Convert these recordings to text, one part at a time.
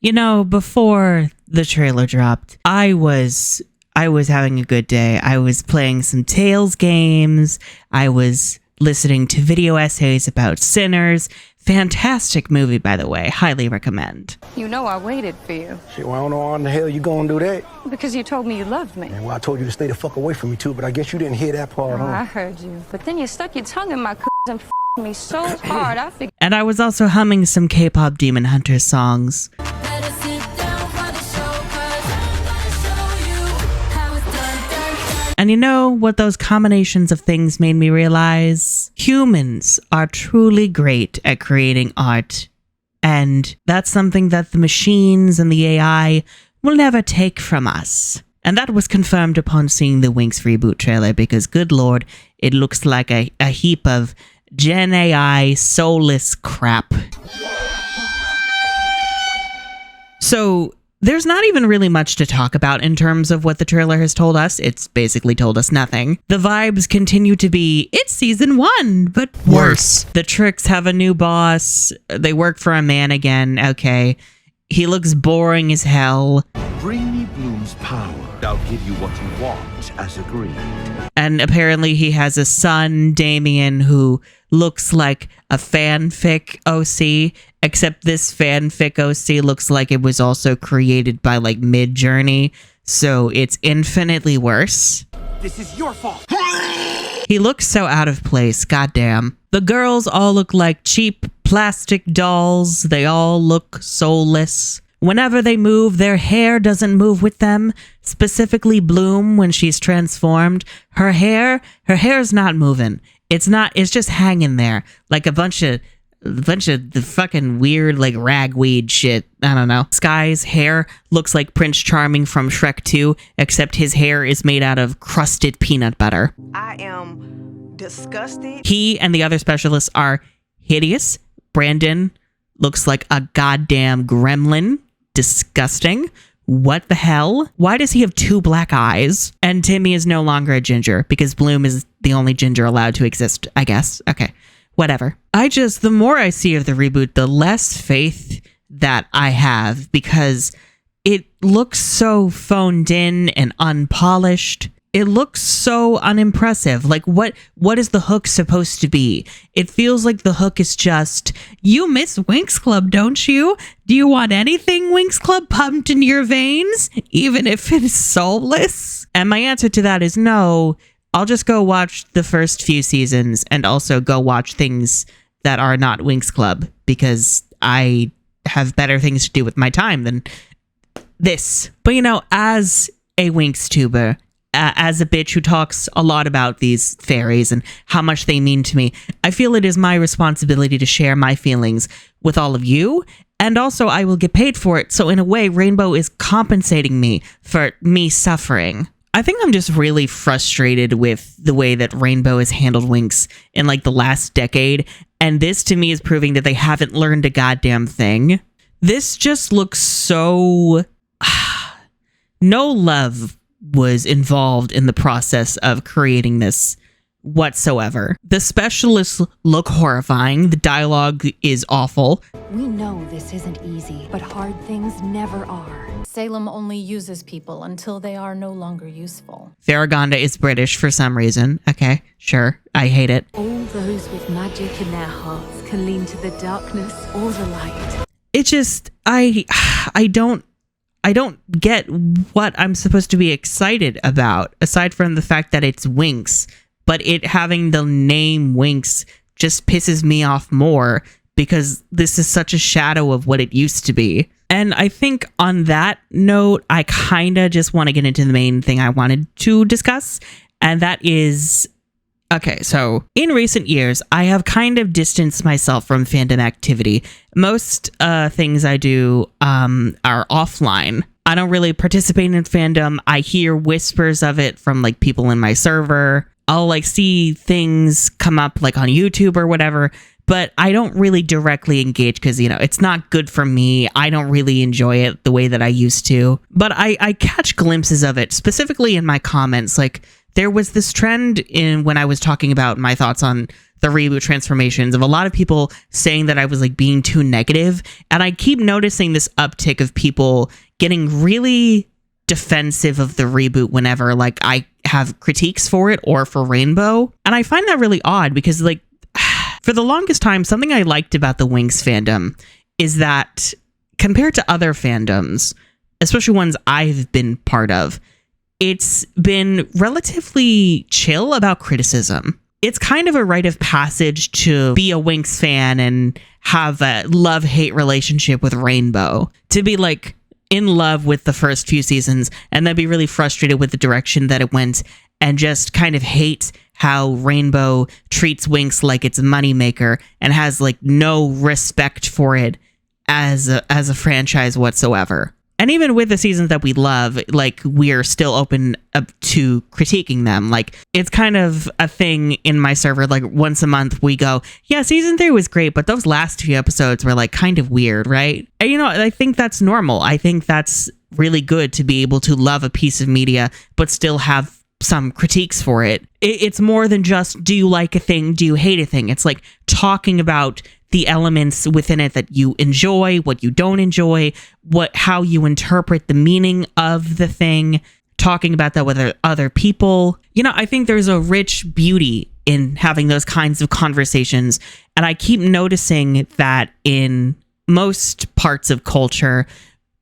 Before the trailer dropped, I was having a good day. I was playing some Tales games. I was listening to video essays about Sinners. Fantastic movie, by the way. Highly recommend. I waited for you. Shit, well, I don't know how in the hell you gonna do that. Because you told me you loved me. Man, well, I told you to stay the fuck away from me too, but I guess you didn't hear that part, huh? I heard you. But then you stuck your tongue in my and me so hard, I figured. And I was also humming some K-pop Demon Hunter songs. And you know what those combinations of things made me realize? Humans are truly great at creating art. And that's something that the machines and the AI will never take from us. And that was confirmed upon seeing the Winx Reboot trailer, because good lord, it looks like a heap of Gen AI soulless crap. So there's not even really much to talk about in terms of what the trailer has told us. It's basically told us nothing. The vibes continue to be, it's season 1, but worse. The Tricks have a new boss. They work for a man again. Okay. He looks boring as hell. Bring me Bloom's power. I'll give you what you want, as agreed. And apparently he has a son, Damien, who looks like a fanfic OC, except this fanfic OC looks like it was also created by like Mid-Journey, so it's infinitely worse. This is your fault. He looks so out of place, goddamn. The girls all look like cheap plastic dolls. They all look soulless. Whenever they move, their hair doesn't move with them. Specifically Bloom, when she's transformed, her hair's not moving. It's just hanging there like a bunch of the fucking weird like ragweed shit. I don't know. Sky's hair looks like Prince Charming from Shrek 2, except his hair is made out of crusted peanut butter. I am disgusted. He and the other specialists are hideous. Brandon looks like a goddamn gremlin. Disgusting. What the hell? Why does he have 2 black eyes? And Timmy is no longer a ginger because Bloom is the only ginger allowed to exist, I guess. Okay, whatever. The more I see of the reboot, the less faith that I have, because it looks so phoned in and unpolished. It looks so unimpressive. Like, what is the hook supposed to be? It feels like the hook is just, you miss Winx Club, don't you? Do you want anything Winx Club pumped in your veins, even if it is soulless? And my answer to that is no. I'll just go watch the first few seasons and also go watch things that are not Winx Club, because I have better things to do with my time than this. But as a Winx tuber, as a bitch who talks a lot about these fairies and how much they mean to me, I feel it is my responsibility to share my feelings with all of you, and also I will get paid for it. So in a way, Rainbow is compensating me for me suffering. I think I'm just really frustrated with the way that Rainbow has handled Winx in like the last decade, and this to me is proving that they haven't learned a goddamn thing. This just looks so... no love was involved in the process of creating this whatsoever. The specialists look horrifying. The dialogue is awful. We know this isn't easy, but hard things never are. Salem only uses people until they are no longer useful. Farragonda is British for some reason. Okay, sure. I hate it. All those with magic in their hearts can lean to the darkness or the light. It just, I don't get what I'm supposed to be excited about, aside from the fact that it's Winx. But it having the name Winx just pisses me off more, because this is such a shadow of what it used to be. And I think on that note, I kind of just want to get into the main thing I wanted to discuss, and that is... Okay, so in recent years, I have kind of distanced myself from fandom activity. Most things I do are offline. I don't really participate in fandom. I hear whispers of it from like people in my server. I'll like see things come up like on YouTube or whatever, but I don't really directly engage because, it's not good for me. I don't really enjoy it the way that I used to. But I catch glimpses of it, specifically in my comments. Like, there was this trend in when I was talking about my thoughts on the reboot transformations, of a lot of people saying that I was like being too negative. And I keep noticing this uptick of people getting really defensive of the reboot whenever like I have critiques for it or for Rainbow. And I find that really odd because like for the longest time, something I liked about the Winx fandom is that compared to other fandoms, especially ones I've been part of, it's been relatively chill about criticism. It's kind of a rite of passage to be a Winx fan and have a love-hate relationship with Rainbow. To be like in love with the first few seasons and then be really frustrated with the direction that it went and just kind of hate how Rainbow treats Winx like it's a moneymaker and has like no respect for it as a franchise whatsoever. And even with the seasons that we love, like, we're still open up to critiquing them. Like, it's kind of a thing in my server. Like, once a month we go, yeah, season 3 was great, but those last few episodes were like kind of weird, right? And, you know, I think that's normal. I think that's really good to be able to love a piece of media, but still have some critiques for it. It's more than just, do you like a thing? Do you hate a thing? It's like talking about the elements within it that you enjoy, what you don't enjoy, how you interpret the meaning of the thing, talking about that with other people. You know, I think there's a rich beauty in having those kinds of conversations. And I keep noticing that in most parts of culture,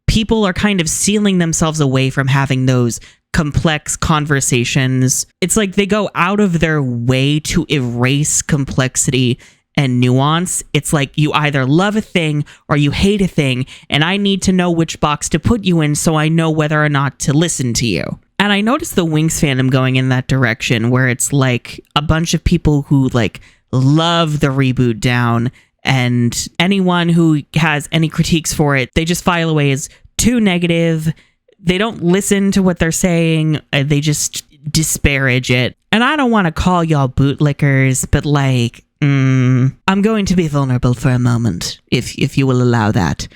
people are kind of sealing themselves away from having those complex conversations. It's like they go out of their way to erase complexity and nuance. It's like you either love a thing or you hate a thing, and I need to know which box to put you in so I know whether or not to listen to you. And I noticed the Winx fandom going in that direction, where it's like a bunch of people who like love the reboot down, and anyone who has any critiques for it, they just file away as too negative. They don't listen to what they're saying. They just disparage it. And I don't want to call y'all bootlickers, but like, I'm going to be vulnerable for a moment, if you will allow that.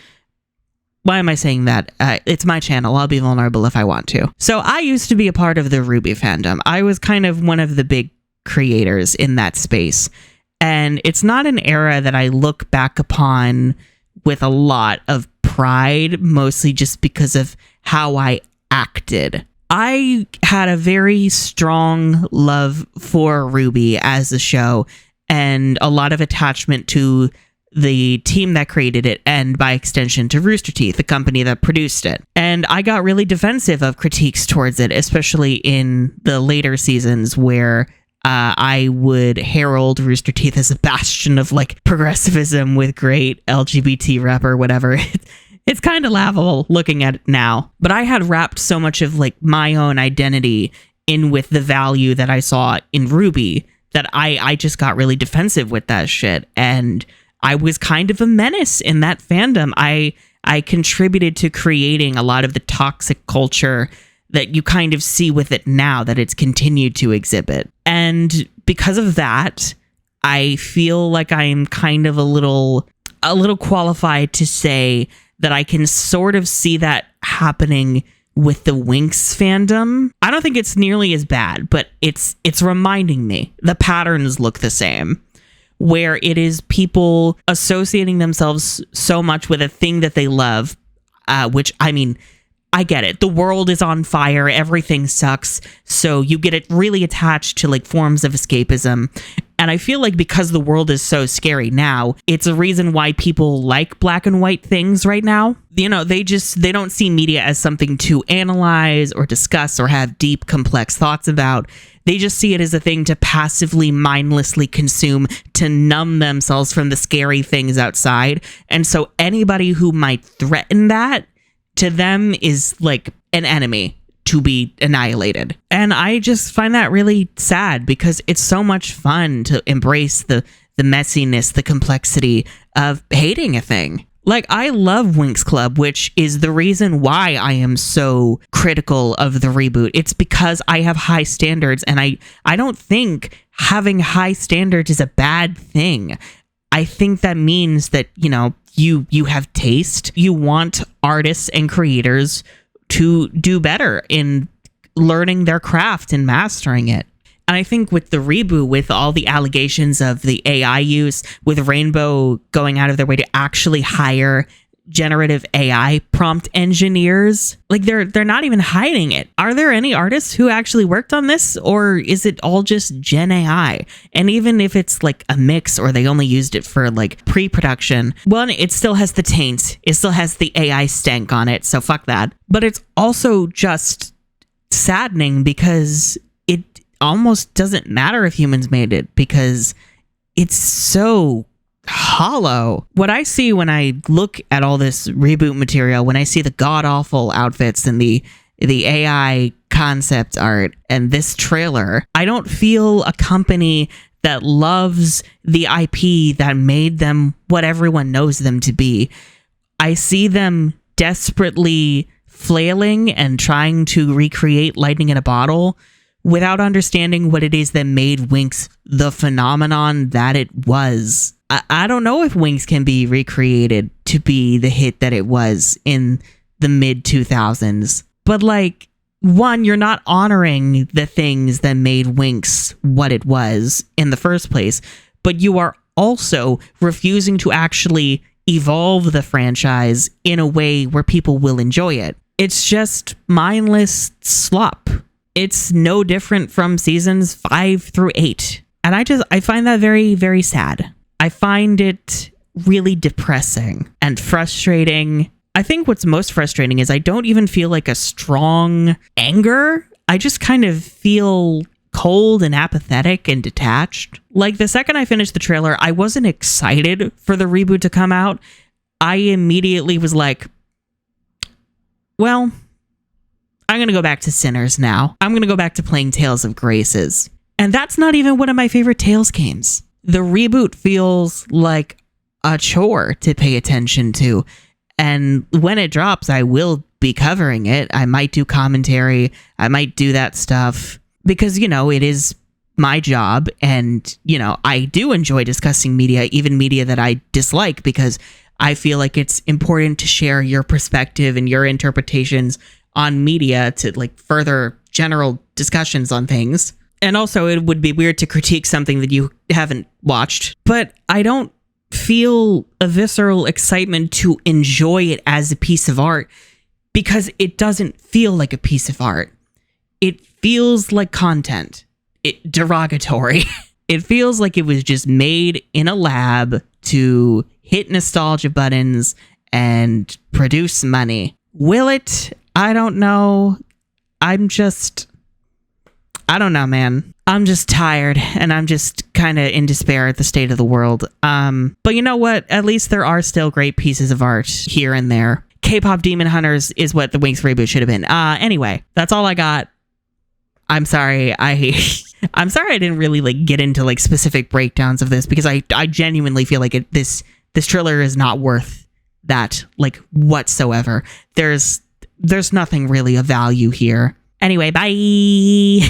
Why am I saying that? It's my channel. I'll be vulnerable if I want to. So I used to be a part of the Ruby fandom. I was kind of one of the big creators in that space. And it's not an era that I look back upon with a lot of pride, mostly just because of how I acted. I had a very strong love for Ruby as a show, and a lot of attachment to the team that created it, and by extension to Rooster Teeth, the company that produced it. And I got really defensive of critiques towards it, especially in the later seasons where I would herald Rooster Teeth as a bastion of like progressivism with great LGBT rep or whatever. It's kind of laughable looking at it now. But I had wrapped so much of like my own identity in with the value that I saw in Ruby that I just got really defensive with that shit. And I was kind of a menace in that fandom. I contributed to creating a lot of the toxic culture that you kind of see with it now, that it's continued to exhibit. And because of that, I feel like I'm kind of a little qualified to say that I can sort of see that happening with the Winx fandom. I don't think it's nearly as bad, but it's reminding me. The patterns look the same, where it is people associating themselves so much with a thing that they love, which, I mean, I get it. The world is on fire. Everything sucks. So you get it really attached to like forms of escapism. And I feel like because the world is so scary now, it's a reason why people like black and white things right now. You know, they don't see media as something to analyze or discuss or have deep, complex thoughts about. They just see it as a thing to passively, mindlessly consume, to numb themselves from the scary things outside. And so anybody who might threaten that, to them, is like an enemy to be annihilated. And I just find that really sad, because it's so much fun to embrace the messiness, the complexity of hating a thing. Like, I love Winx Club, which is the reason why I am so critical of the reboot. It's because I have high standards, and I don't think having high standards is a bad thing. I think that means that, you know, you have taste. You want artists and creators to do better in learning their craft and mastering it. And I think with the reboot, with all the allegations of the AI use, with Rainbow going out of their way to actually hire generative AI prompt engineers, like they're not even hiding it. Are there any artists who actually worked on this, or is it all just Gen AI? And even if it's like a mix, or they only used it for like pre-production, well, it still has the taint. It still has the AI stank on it, so fuck that. But it's also just saddening because it almost doesn't matter if humans made it, because it's so hollow. What I see when I look at all this reboot material, when I see the god-awful outfits and the AI concept art and this trailer, I don't feel a company that loves the IP that made them what everyone knows them to be. I see them desperately flailing and trying to recreate lightning in a bottle without understanding what it is that made Winx the phenomenon that it was. I don't know if Winx can be recreated to be the hit that it was in the mid 2000s. But like, one, you're not honoring the things that made Winx what it was in the first place, but you are also refusing to actually evolve the franchise in a way where people will enjoy it. It's just mindless slop. It's no different from seasons 5 through 8. And I find that very, very sad. I find it really depressing and frustrating. I think what's most frustrating is I don't even feel like a strong anger. I just kind of feel cold and apathetic and detached. Like the second I finished the trailer, I wasn't excited for the reboot to come out. I immediately was like, well, I'm going to go back to Sinners now. I'm going to go back to playing Tales of Graces. And that's not even one of my favorite Tales games. The reboot feels like a chore to pay attention to. And when it drops, I will be covering it. I might do commentary. I might do that stuff because, you know, it is my job. And, you know, I do enjoy discussing media, even media that I dislike, because I feel like it's important to share your perspective and your interpretations on media to like further general discussions on things. And also, it would be weird to critique something that you haven't watched. But I don't feel a visceral excitement to enjoy it as a piece of art because it doesn't feel like a piece of art. It feels like content. Derogatory. It feels like it was just made in a lab to hit nostalgia buttons and produce money. Will it? I don't know. I don't know, man. I'm just tired and I'm just kind of in despair at the state of the world. But you know what? At least there are still great pieces of art here and there. K-pop Demon Hunters is what the Winx reboot should have been. Anyway, that's all I got. I'm sorry. I'm sorry I didn't really like get into like specific breakdowns of this because I genuinely feel like this trailer is not worth that like whatsoever. There's nothing really of value here. Anyway, bye.